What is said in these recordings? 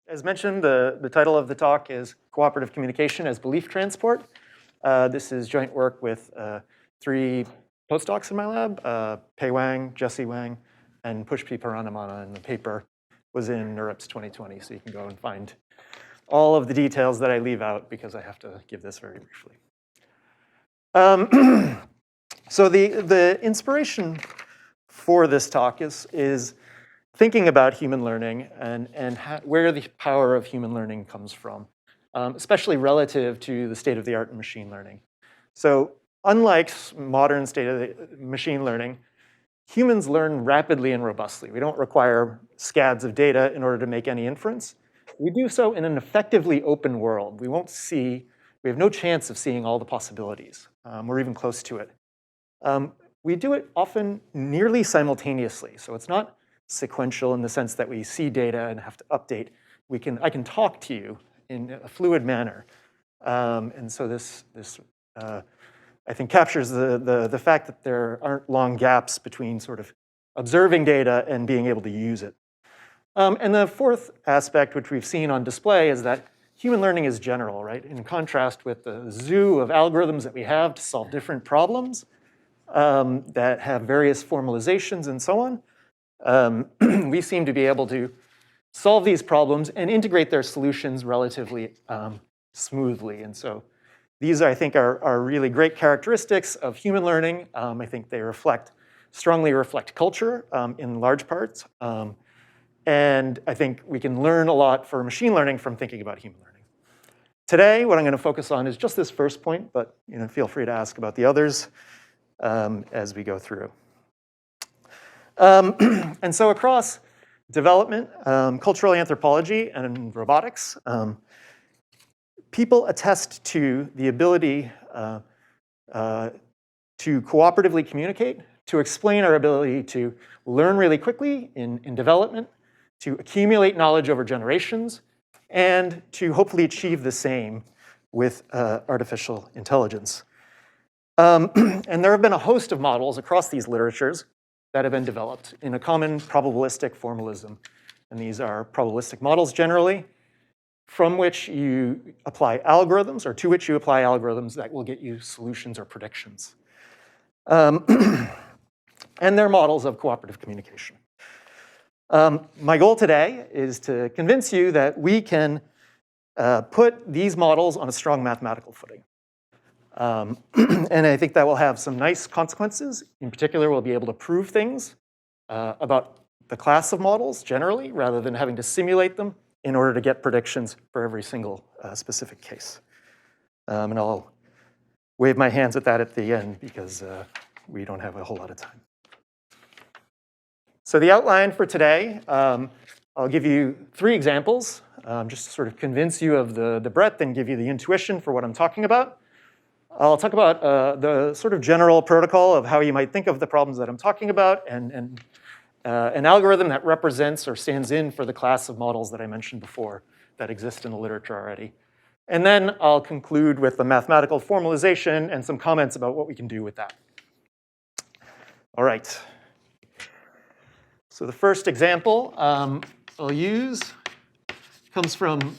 As mentioned, the title of the talk is Cooperative Communication as Belief Transport. This is joint work with 3 postdocs in my lab, Pei Wang, Jesse Wang, and Pushpi Paranamana, and the paper was in NeurIPS 2020, so you can go and find all of the details that I leave out because I have to give this very briefly. So the inspiration for this talk is thinking about human learning and where the power of human learning comes from, especially relative to the state of the art in machine learning. So unlike modern state of the machine learning, humans learn rapidly and robustly. We don't require scads of data in order to make any inference. We do so in an effectively open world. We have no chance of seeing all the possibilities. We're even close to it. We do it often nearly simultaneously. So it's not sequential in the sense that we see data and have to update. I can talk to you in a fluid manner. And so this I think captures the fact that there aren't long gaps between sort of observing data and being able to use it. And the fourth aspect, which we've seen on display, is that human learning is general, right? In contrast with the zoo of algorithms that we have to solve different problems that have various formalizations and so on, we seem to be able to solve these problems and integrate their solutions relatively smoothly. And so these, I think, are really great characteristics of human learning. I think they strongly reflect culture in large parts. And I think we can learn a lot for machine learning from thinking about human learning. Today, what I'm going to focus on is just this first point, but feel free to ask about the others as we go through. And so across development, cultural anthropology, and robotics, people attest to the ability to cooperatively communicate, to explain our ability to learn really quickly in development, to accumulate knowledge over generations, and to hopefully achieve the same with artificial intelligence. And there have been a host of models across these literatures that have been developed in a common probabilistic formalism. And these are probabilistic models generally, from which you apply algorithms, or to which you apply algorithms that will get you solutions or predictions. And they're models of cooperative communication. My goal today is to convince you that we can put these models on a strong mathematical footing. And I think that will have some nice consequences. In particular, we'll be able to prove things about the class of models generally, rather than having to simulate them in order to get predictions for every single specific case. And I'll wave my hands at that at the end because we don't have a whole lot of time. So the outline for today, I'll give you 3 examples, just to sort of convince you of the breadth and give you the intuition for what I'm talking about. I'll talk about the sort of general protocol of how you might think of the problems that I'm talking about, and an algorithm that represents or stands in for the class of models that I mentioned before that exist in the literature already. And then I'll conclude with the mathematical formalization and some comments about what we can do with that. All right. So the first example I'll use comes from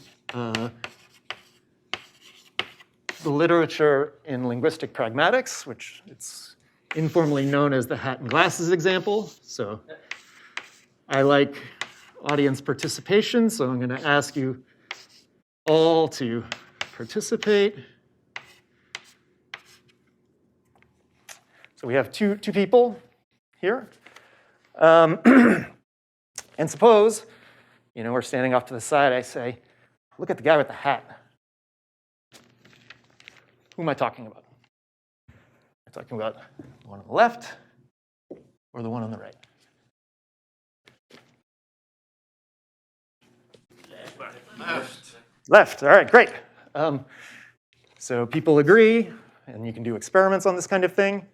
the literature in linguistic pragmatics, which it's informally known as the hat and glasses example. So I like audience participation, so I'm going to ask you all to participate. So we have two people here. And suppose, we're standing off to the side. I say, look at the guy with the hat. Who am I talking about? Am I talking about the one on the left or the one on the right? Left. Left. All right, great. So people agree, and you can do experiments on this kind of thing,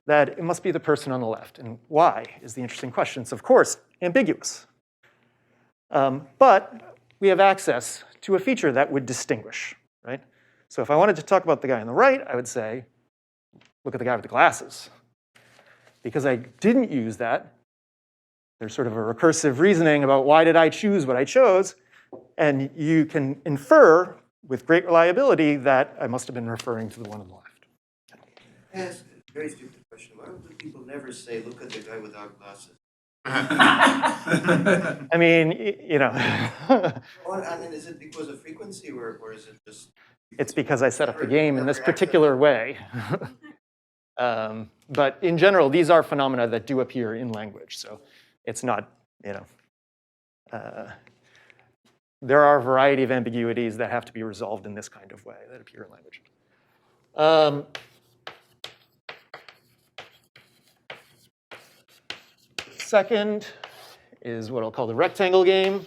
that it must be the person on the left. And why is the interesting question. It's, of course, ambiguous. But we have access to a feature that would distinguish, right? So if I wanted to talk about the guy on the right, I would say, look at the guy with the glasses. Because I didn't use that, there's sort of a recursive reasoning about why did I choose what I chose. And you can infer with great reliability that I must have been referring to the one on the left. I ask a very stupid question. Why do people never say, look at the guy without glasses? I mean, you know. I mean, is it because of frequency or is it just? It's because I set up the game in this particular way. But in general, these are phenomena that do appear in language. So it's not, you know. There are a variety of ambiguities that have to be resolved in this kind of way that appear in language. Second is what I'll call the rectangle game.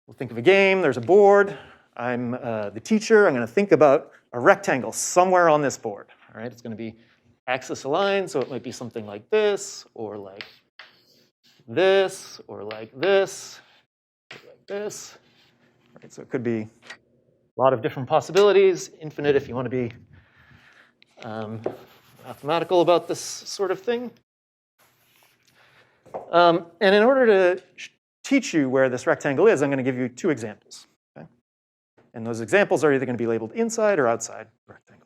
We'll think of a game. There's a board. I'm the teacher. I'm going to think about a rectangle somewhere on this board. All right, it's going to be axis aligned, so it might be something like this, or like this, or like this, or like this. All right, so it could be a lot of different possibilities, infinite if you want to be mathematical about this sort of thing. And in order to teach you where this rectangle is, I'm going to give you two examples. Okay? And those examples are either going to be labeled inside or outside the rectangle.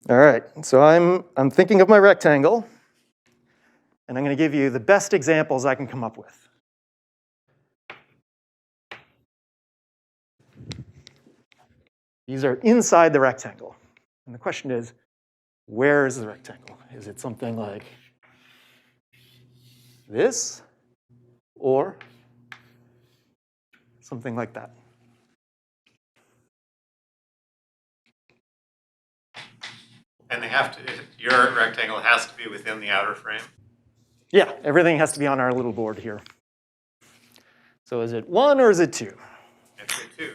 All right, so I'm thinking of my rectangle, and I'm going to give you the best examples I can come up with. These are inside the rectangle. And the question is, where is the rectangle? Is it something like this, or something like that? And they have to, your rectangle has to be within the outer frame? Yeah, everything has to be on our little board here. So is it 1 or is it 2? I'd say 2.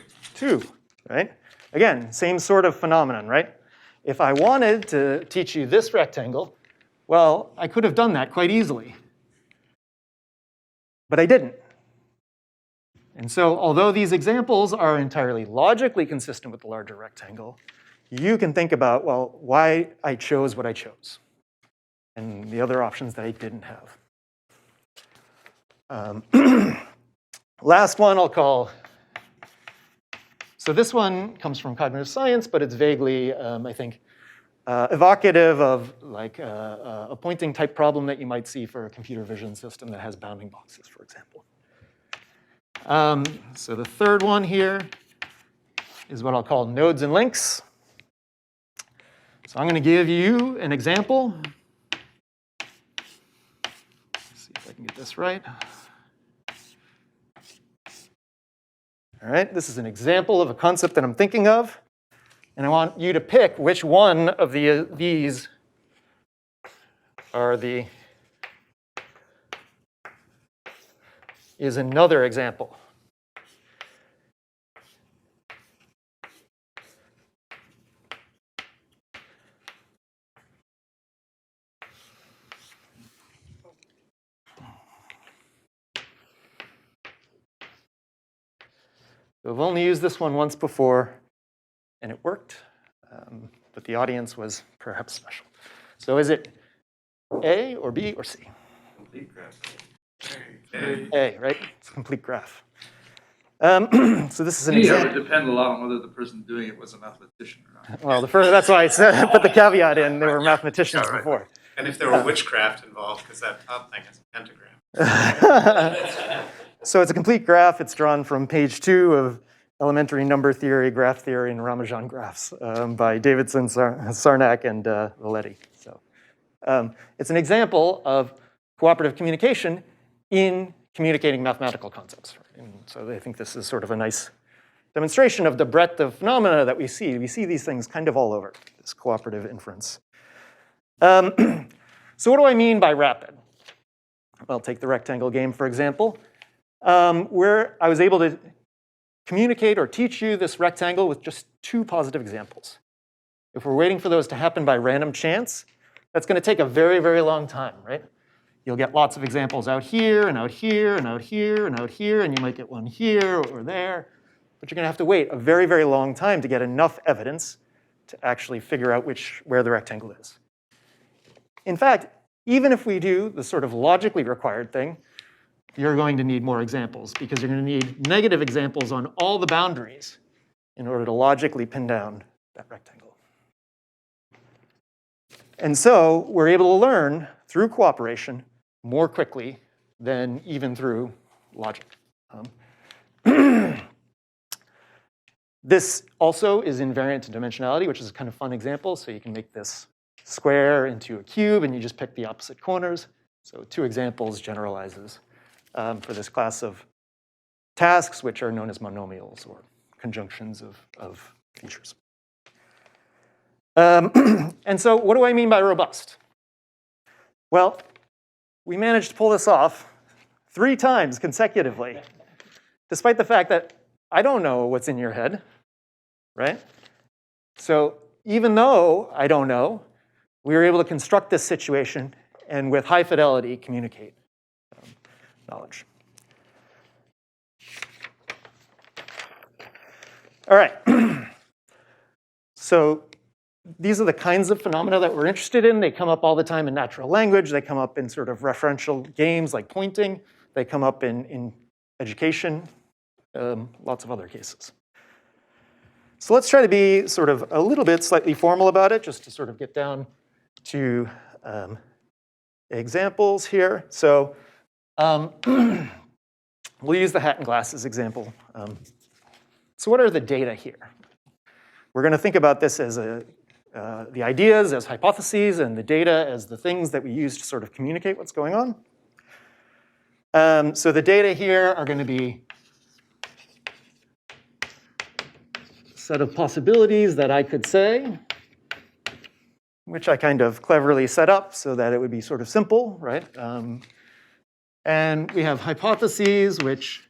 2, right? Again, same sort of phenomenon, right? If I wanted to teach you this rectangle, well, I could have done that quite easily. But I didn't. And so although these examples are entirely logically consistent with the larger rectangle, you can think about, well, why I chose what I chose and the other options that I didn't have. Last one I'll call, so this one comes from cognitive science, but it's vaguely, I think, evocative of like a pointing type problem that you might see for a computer vision system that has bounding boxes, for example. So the third one here is what I'll call nodes and links. So I'm going to give you an example. Let's see if I can get this right. All right, this is an example of a concept that I'm thinking of. And I want you to pick which one of these is another example. We've only used this one once before, and it worked, but the audience was perhaps special. So is it A or B or C? Complete graph. A, right? It's a complete graph. So this is an example. It would depend a lot on whether the person doing it was a mathematician or not. Well, that's why I put the caveat in. There were mathematicians before. And if there were witchcraft involved, because that top thing is a pentagram. So it's a complete graph. It's drawn from page 2 of Elementary Number Theory, Graph Theory, and Ramajan Graphs by Davidson, Sarnak, and Valetti. So it's an example of cooperative communication in communicating mathematical concepts. And so I think this is sort of a nice demonstration of the breadth of phenomena that we see. We see these things kind of all over, this cooperative inference. So what do I mean by rapid? Well, take the rectangle game, for example, where I was able to communicate or teach you this rectangle with just 2 positive examples. If we're waiting for those to happen by random chance, that's going to take a very, very long time, right? You'll get lots of examples out here, and out here, and out here, and out here, and you might get one here or there. But you're going to have to wait a very, very long time to get enough evidence to actually figure out where the rectangle is. In fact, even if we do the sort of logically required thing, you're going to need more examples because you're going to need negative examples on all the boundaries in order to logically pin down that rectangle. And so we're able to learn through cooperation more quickly than even through logic. This also is invariant to dimensionality, which is a kind of fun example. So you can make this square into a cube, and you just pick the opposite corners. So 2 examples generalizes for this class of tasks, which are known as monomials, or conjunctions of features. And so what do I mean by robust? Well, we managed to pull this off 3 times consecutively, despite the fact that I don't know what's in your head, right? So even though I don't know, we were able to construct this situation and with high fidelity communicate knowledge. All right. So these are the kinds of phenomena that we're interested in. They come up all the time in natural language. They come up in sort of referential games like pointing. They come up in education, lots of other cases. So let's try to be sort of a little bit slightly formal about it, just to sort of get down to examples here. So we'll use the hat and glasses example. So what are the data here? We're going to think about this as the ideas as hypotheses and the data as the things that we use to sort of communicate what's going on. So the data here are going to be a set of possibilities that I could say, which I kind of cleverly set up so that it would be sort of simple, right? And we have hypotheses, which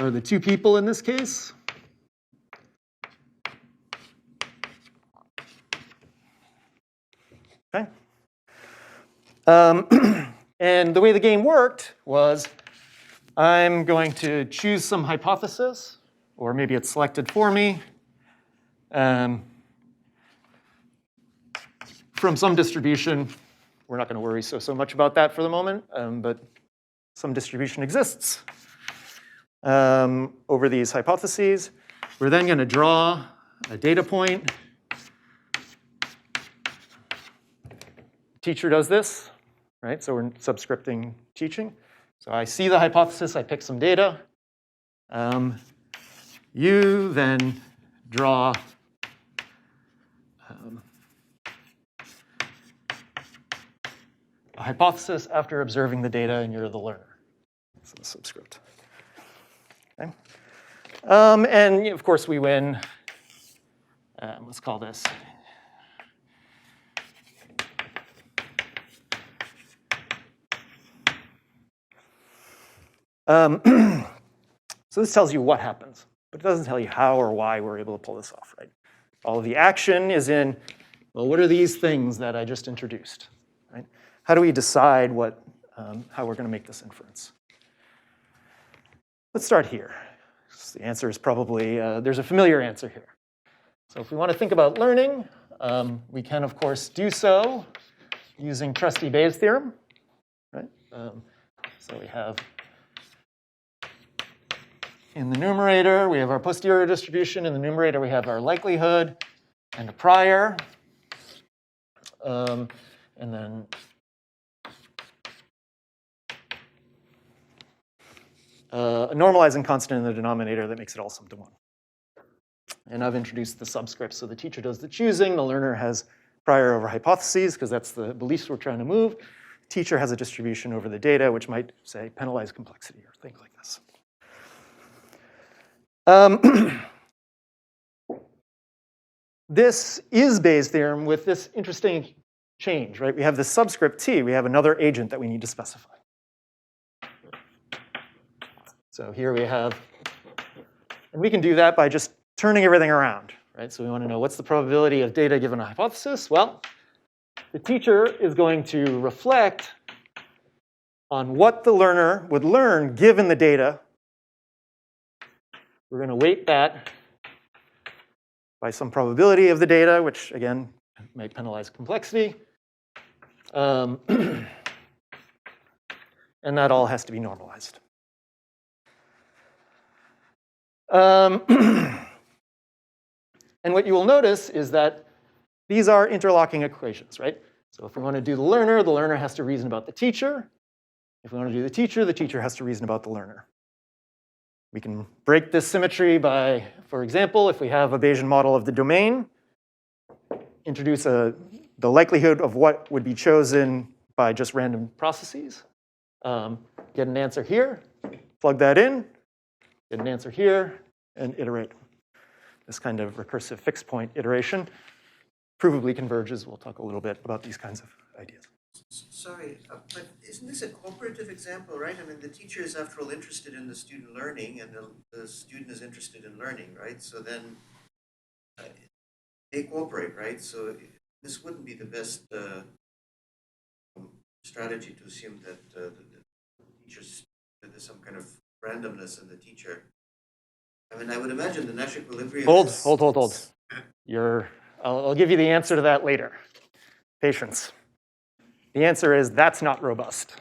are the 2 people in this case. Okay. And the way the game worked was I'm going to choose some hypothesis, or maybe it's selected for me, from some distribution. We're not going to worry so much about that for the moment, but some distribution exists over these hypotheses. We're then going to draw a data point. Teacher does this, right? So we're subscripting teaching. So I see the hypothesis, I pick some data. You then draw a hypothesis after observing the data, and you're the learner. That's the subscript. Okay. And of course, we win. Let's call this. So this tells you what happens, but it doesn't tell you how or why we're able to pull this off, right? All of the action is in, well, what are these things that I just introduced, right? How do we decide how we're going to make this inference? Let's start here. The answer is probably, there's a familiar answer here. So if we want to think about learning, we can, of course, do so using trusty Bayes' theorem, right? So we have, in the numerator, we have our posterior distribution. In the numerator, we have our likelihood and a prior. And then a normalizing constant in the denominator that makes it all sum to 1. And I've introduced the subscript. So the teacher does the choosing. The learner has prior over hypotheses, because that's the beliefs we're trying to move. Teacher has a distribution over the data, which might, say, penalize complexity or things like this. This is Bayes' theorem with this interesting change, right? We have the subscript t. We have another agent that we need to specify. So here we have, and we can do that by just turning everything around, right? So we want to know what's the probability of data given a hypothesis? Well, the teacher is going to reflect on what the learner would learn given the data. We're going to weight that by some probability of the data, which again might penalize complexity. And that all has to be normalized. And what you will notice is that these are interlocking equations, right? So if we want to do the learner has to reason about the teacher. If we want to do the teacher has to reason about the learner. We can break this symmetry by, for example, if we have a Bayesian model of the domain, introduce the likelihood of what would be chosen by just random processes. Get an answer here, plug that in, get an answer here, and iterate. This kind of recursive fixed point iteration provably converges. We'll talk a little bit about these kinds of ideas. Sorry, but isn't this a cooperative example, right? I mean, the teacher is, after all, interested in the student learning, and the student is interested in learning, right? So then they cooperate, right? So this wouldn't be the best strategy to assume that the teachers, that there's some kind of randomness in the teacher. I mean, I would imagine the Nash equilibrium. Hold. I'll give you the answer to that later. Patience. The answer is that's not robust.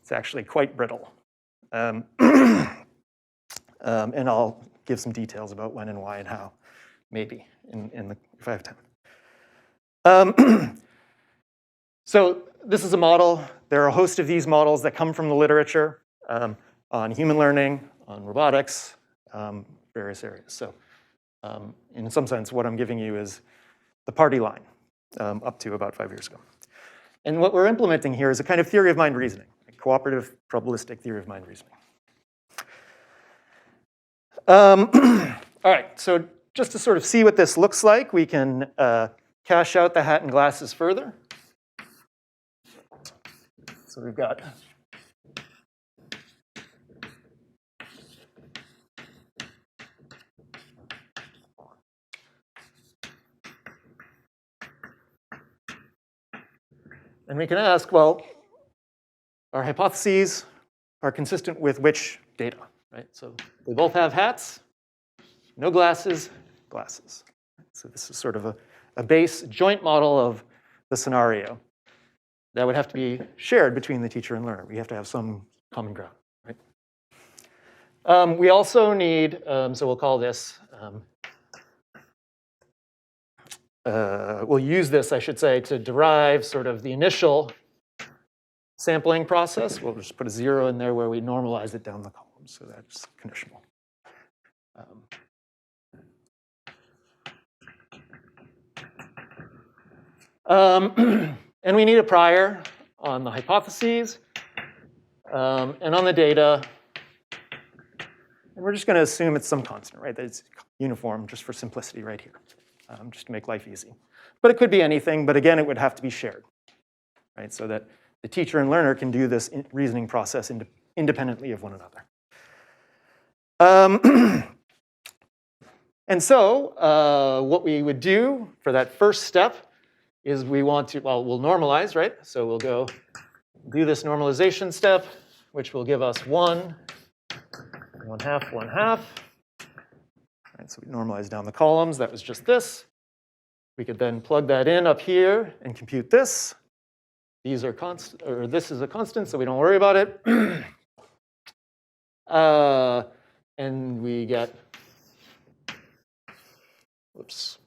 It's actually quite brittle. And I'll give some details about when and why and how, maybe, if I have time. So this is a model. There are a host of these models that come from the literature on human learning, on robotics, various areas. So in some sense, what I'm giving you is the party line up to about 5 years ago. And what we're implementing here is a kind of theory of mind reasoning, a cooperative probabilistic theory of mind reasoning. All right, so just to sort of see what this looks like, we can cash out the hat and glasses further. So we've got and we can ask, well, our hypotheses are consistent with which data, right? So they both have hats, no glasses, glasses. So this is sort of a base joint model of the scenario that would have to be shared between the teacher and learner. We have to have some common ground, right? We also need, so we'll call this, we'll use this, I should say, to derive sort of the initial sampling process. We'll just put a 0 in there where we normalize it down the column. So that's conditional. And we need a prior on the hypotheses and on the data. And we're just going to assume it's some constant, right? That it's uniform just for simplicity right here. Just to make life easy. But it could be anything, but again, it would have to be shared, right? So that the teacher and learner can do this reasoning process independently of one another. And so what we would do for that first step is we want to, well, we'll normalize, right? So we'll go do this normalization step, which will give us 1, 1/2, 1/2. Right, so we normalize down the columns. That was just this. We could then plug that in up here and compute this. These are constant, or this is a constant, so we don't worry about it. And we get, whoops.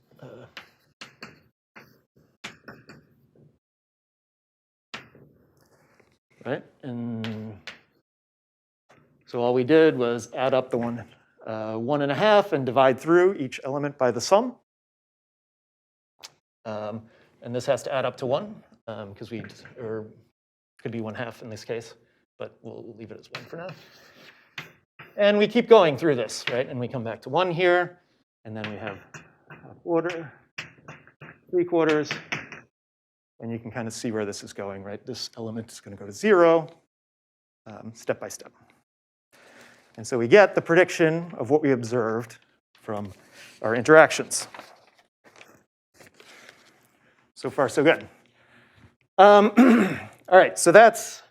Right, and so all we did was add up the 1.5 and divide through each element by the sum. And this has to add up to 1 because or could be 1/2 in this case, but we'll leave it as 1 for now. And we keep going through this, right? And we come back to 1 here, and then we have 1/4, 3/4, and you can kind of see where this is going, right? This element is going to go to 0, step by step. And so we get the prediction of what we observed from our interactions. So far, so good. All right, so that's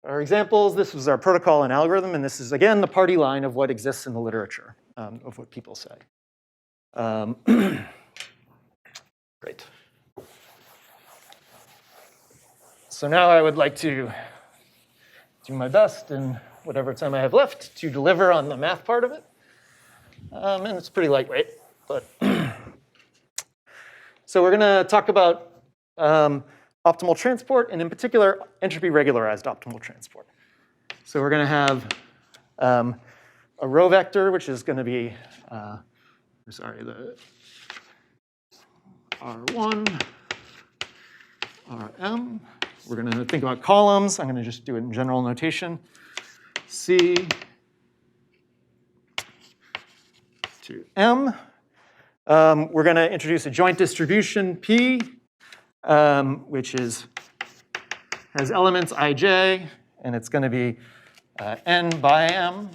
our examples. This was our protocol and algorithm, and this is, again, the party line of what exists in the literature, of what people say. Great. So now I would like to do my best in whatever time I have left to deliver on the math part of it. And it's pretty lightweight, but so we're going to talk about optimal transport, and in particular, entropy regularized optimal transport. So we're going to have a row vector, which is going to be, the R1, Rm. We're going to think about columns. I'm going to just do it in general notation. C to M. We're going to introduce a joint distribution P, which has elements ij, and it's going to be n by m.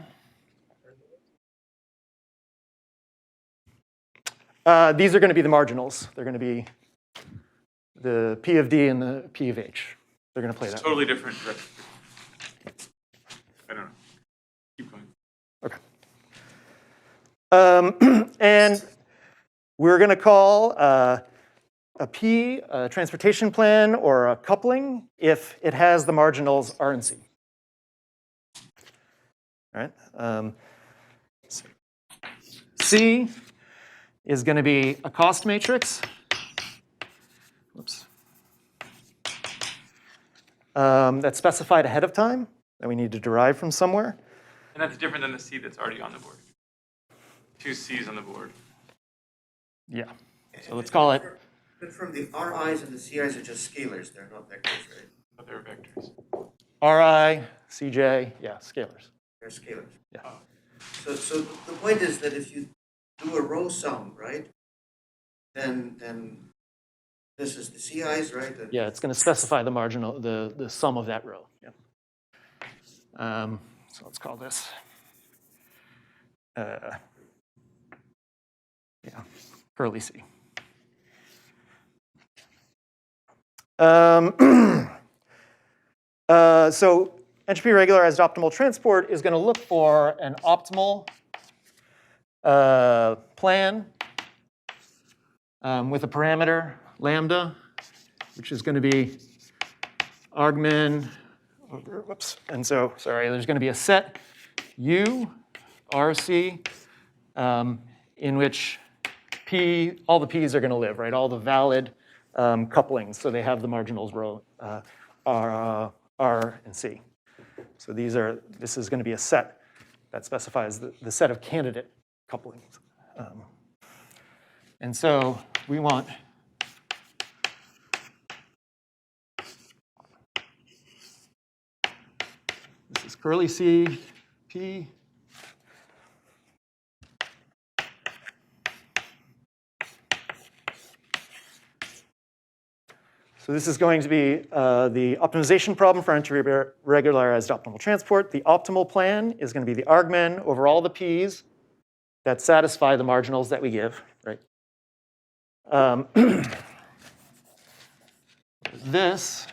These are going to be the marginals. They're going to be the P of D and the P of H. They're going to play It's that. totally different. I don't know. Keep going. Okay. And we're going to call a P a transportation plan or a coupling if it has the marginals R and C. All right. C is going to be a cost matrix. Whoops. That's specified ahead of time that we need to derive from somewhere. And that's different than the C that's already on the board. Two C's on the board. Yeah. So let's call it. Confirm the RIs and the CIs are just scalars, they're not vectors, right? But they're vectors. Ri, Cj, yeah, scalars. They're scalars. Yeah. So the point is that if you do a row sum, right, then this is the CIs, right? And Yeah, it's going to specify the marginal, the sum of that row. Yeah. So let's call this. Yeah, curly C. So entropy regularized optimal transport is going to look for an optimal plan with a parameter lambda, which is going to be argmin over, whoops. And so, sorry, there's going to be a set U, RC, in which P, all the P's are going to live, right? All the valid couplings. So they have the marginals row R and C. So this is going to be a set that specifies the set of candidate couplings. And so we want this is curly C, P. So this is going to be the optimization problem for entropy regularized optimal transport. The optimal plan is going to be the argmin over all the P's that satisfy the marginals that we give, right? This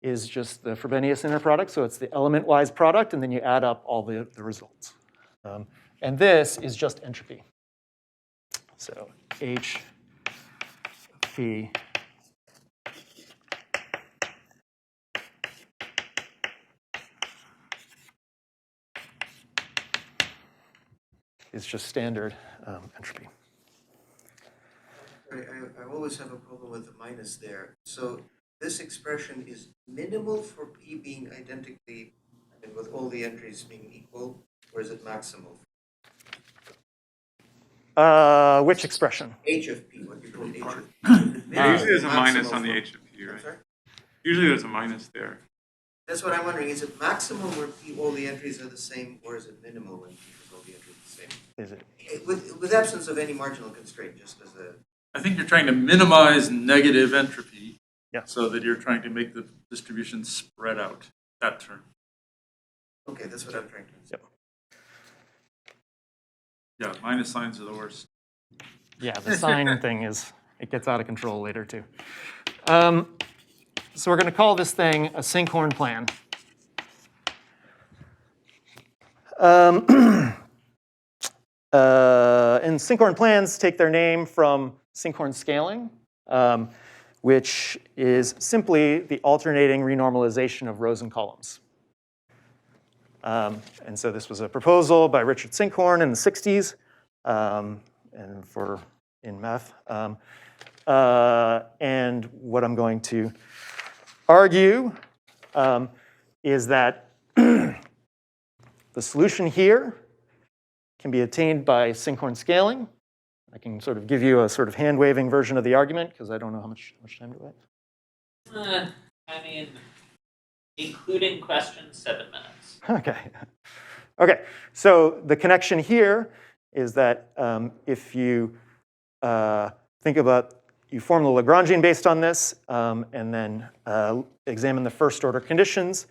is just the Frobenius inner product, so it's the element-wise product, and then you add up all the results. And this is just entropy. So H P is just standard entropy. I always have a problem with the minus there. So this expression is minimal for P being identically, and with all the entries being equal, or is it maximal? Which expression? H of P, what you call H of P. Usually there's a minus Maximal on the for- H of P, I'm right? sorry? Usually there's a minus there. That's what I'm wondering. Is it maximal where P, all the entries are the same, or is it minimal when P, all the entries are the same? Is it? With absence of any marginal constraint, just as a, I think you're trying to minimize negative entropy. Yeah. So that you're trying to make the distribution spread out, that term. okay, that's what I'm trying to say. Yep. Yeah, minus signs are the worst. Yeah, the sign thing it gets out of control later too. So we're going to call this thing a Sinkhorn plan. and Sinkhorn plans take their name from Sinkhorn Scaling, which is simply the alternating renormalization of rows and columns. And so this was a proposal by Richard Sinkhorn in the 60s, and in math. And what I'm going to argue is that the solution here can be attained by Sinkhorn scaling. I can sort of give you a sort of hand-waving version of the argument, because I don't know how much time do I have. I mean, including questions, 7 minutes. Okay. Okay, so the connection here is that if you think about, you form the Lagrangian based on this, and then examine the first order conditions,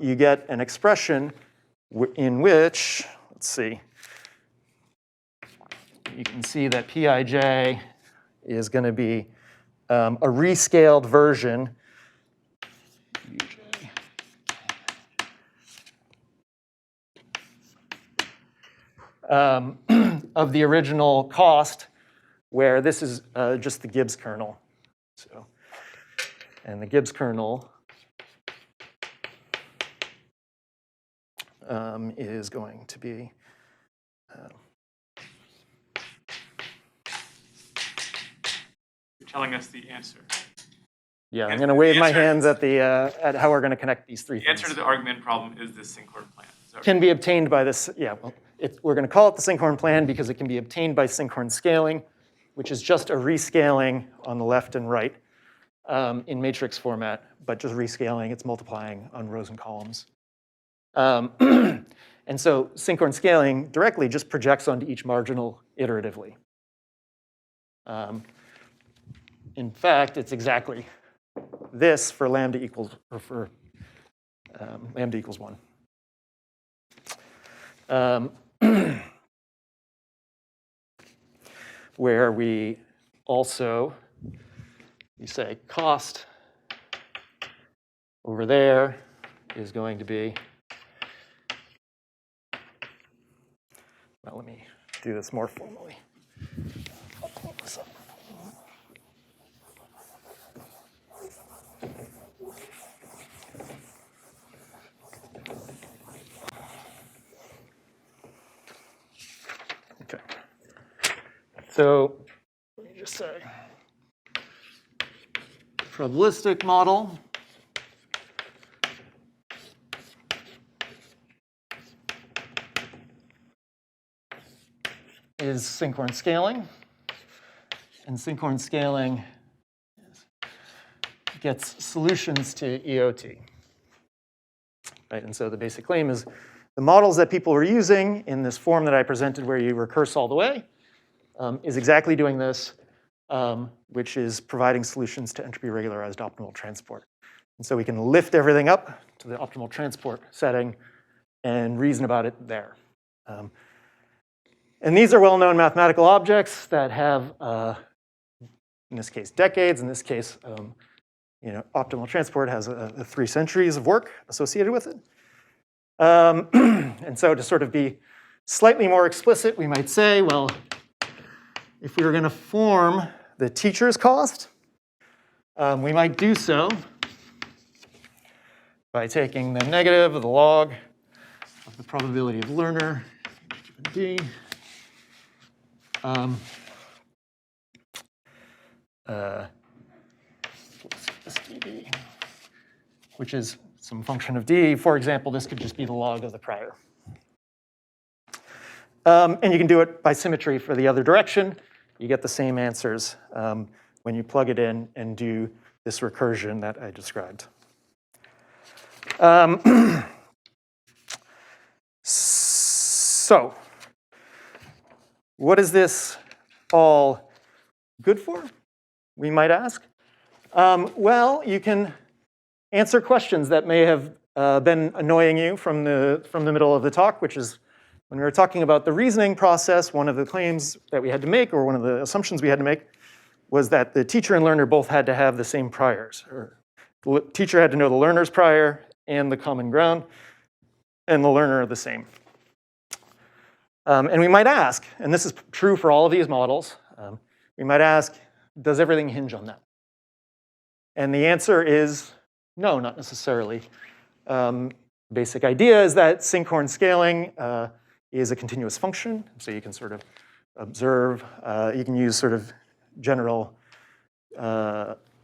you get an expression in which, let's see, you can see that Pij is going to be a rescaled version of the original cost, where this is just the Gibbs kernel. So, and the Gibbs kernel is going to be You're telling us the answer. yeah. I'm And going to wave the my answer- hands at the at how we're going to connect these three The answer things. to the argument problem is this Sinkhorn plan. So Can be obtained by this. Yeah. Well, we're going to call it the Sinkhorn plan because it can be obtained by Sinkhorn scaling, which is just a rescaling on the left and right in matrix format, but just rescaling. It's multiplying on rows and columns. And so Sinkhorn scaling directly just projects onto each marginal iteratively. In fact, it's exactly this for lambda equals, or for lambda equals 1. Where we also, you say cost over there is going to be, well, let me do this more formally. I'll pull this up. Okay. So let me just say, probabilistic model is Sinkhorn scaling, and Sinkhorn scaling gets solutions to EOT. Right, and so the basic claim is the models that people were using in this form that I presented where you recurse all the way is exactly doing this, which is providing solutions to entropy regularized optimal transport. And so we can lift everything up to the optimal transport setting and reason about it there. And these are well-known mathematical objects that have, in this case, decades. In this case, optimal transport has 3 centuries of work associated with it. And so to sort of be slightly more explicit, we might say, well, if we were going to form the teacher's cost, we might do so by taking the negative of the log of the probability of learner, given D, which is some function of D. For example, this could just be the log of the prior. And you can do it by symmetry for the other direction. You get the same answers when you plug it in and do this recursion that I described. So, what is this all good for, we might ask? Well, you can answer questions that may have been annoying you from the middle of the talk, which is when we were talking about the reasoning process, one of the claims that we had to make, or one of the assumptions we had to make, was that the teacher and learner both had to have the same priors. Or the teacher had to know the learner's prior and the common ground, and the learner are the same. And we might ask, and this is true for all of these models, we might ask, does everything hinge on that? And the answer is no, not necessarily. Basic idea is that Sinkhorn scaling is a continuous function, so you can sort of observe, you can use sort of general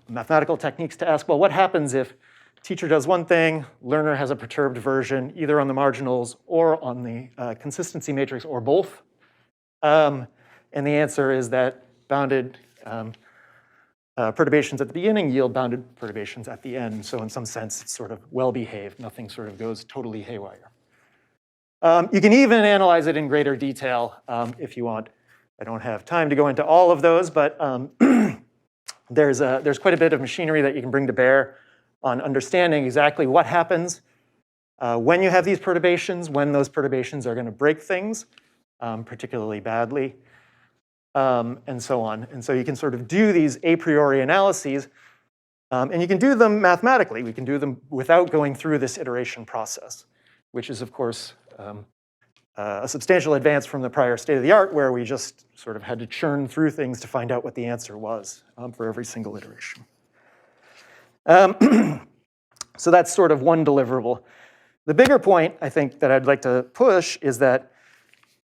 mathematical techniques to ask, well, what happens if teacher does one thing, learner has a perturbed version, either on the marginals or on the consistency matrix, or both? And the answer is that bounded perturbations at the beginning yield bounded perturbations at the end. So in some sense, it's sort of well-behaved. Nothing sort of goes totally haywire. You can even analyze it in greater detail if you want. I don't have time to go into all of those, but there's quite a bit of machinery that you can bring to bear on understanding exactly what happens when you have these perturbations, when those perturbations are going to break things, particularly badly, and so on. And so you can sort of do these a priori analyses, and you can do them mathematically. We can do them without going through this iteration process, which is, of course, a substantial advance from the prior state of the art, where we just sort of had to churn through things to find out what the answer was for every single iteration. So that's sort of one deliverable. The bigger point, I think, that I'd like to push is that,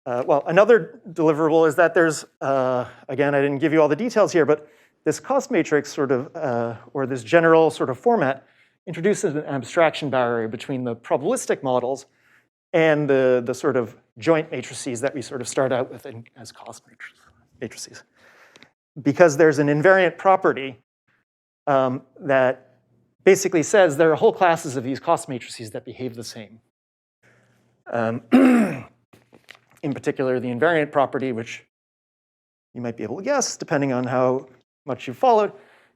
well, another deliverable is that there's, again, I didn't give you all the details here, but this cost matrix sort of, or this general sort of format introduces an abstraction barrier between the probabilistic models and the sort of joint matrices that we sort of start out with as cost matrices. Because there's an invariant property that basically says there are whole classes of these cost matrices that behave the same. In particular, the invariant property, which you might be able to guess, depending on how much you've followed,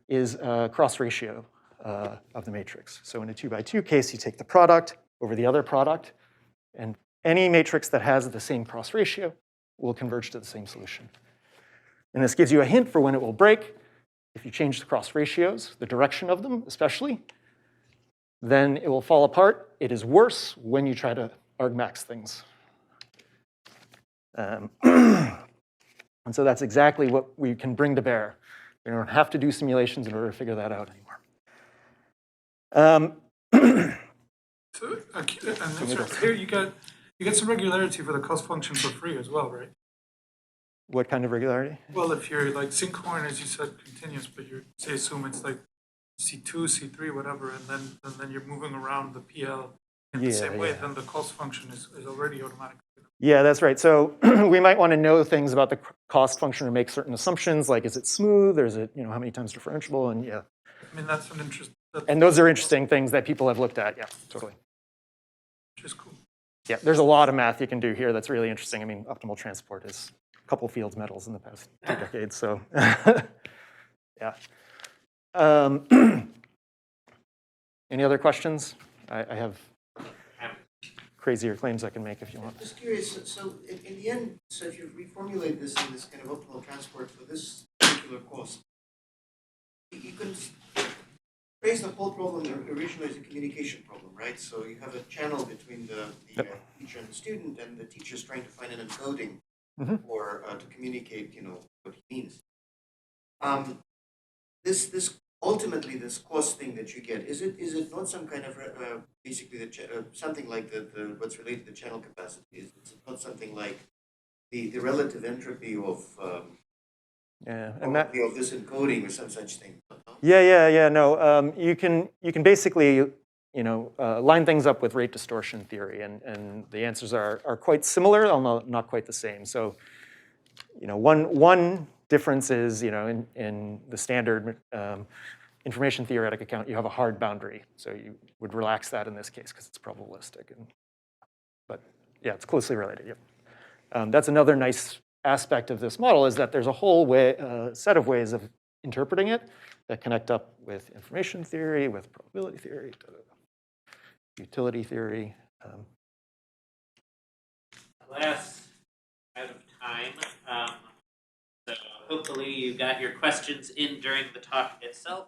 is cross ratio of the matrix. So in a 2x2 case, you take the product over the other product, and any matrix that has the same cross ratio will converge to the same solution. And this gives you a hint for when it will break. If you change the cross ratios, the direction of them especially, then it will fall apart. It is worse when you try to argmax things. And so that's exactly what we can bring to bear. We don't have to do simulations in order to figure that out anymore. So, and here you get some regularity for the cost function for free as well, right? What kind of regularity? Well, if you're like Sinkhorn, as you said, continuous, but you say assume it's like C2, C3, whatever, and then you're moving around the PL in the same way, then the cost function is already automatic. Yeah, that's right. So we might want to know things about the cost function or make certain assumptions, like is it smooth, or is it, how many times differentiable, and yeah. I mean, that's an interest. And those are interesting things that people have looked at, yeah, totally. Which is cool. Yeah, there's a lot of math you can do here that's really interesting. I mean, optimal transport is a couple fields medals in the past 2 decades, so yeah. Any other questions? I have crazier claims I can make if you want. Just curious, so in the end, so if you reformulate this in this kind of optimal transport for this particular cost, you can phrase the whole problem originally as a communication problem, right? So you have a channel between the teacher and the student, and the teacher's trying to find an encoding or to communicate, what he means. This ultimately, this cost thing that you get, is it not some kind of basically something like the what's related to channel capacity? Is it not something like the relative entropy of of this encoding or some such thing? No, you can basically line things up with rate distortion theory, and the answers are quite similar, although not quite the same. So one difference is in the standard information theoretic account, you have a hard boundary, so you would relax that in this case because it's probabilistic. But yeah, it's closely related. Yep. That's another nice aspect of this model, is that there's a whole set of ways of interpreting it that connect up with information theory, with probability theory, utility theory. Alas, out of time. So hopefully you got your questions in during the talk itself.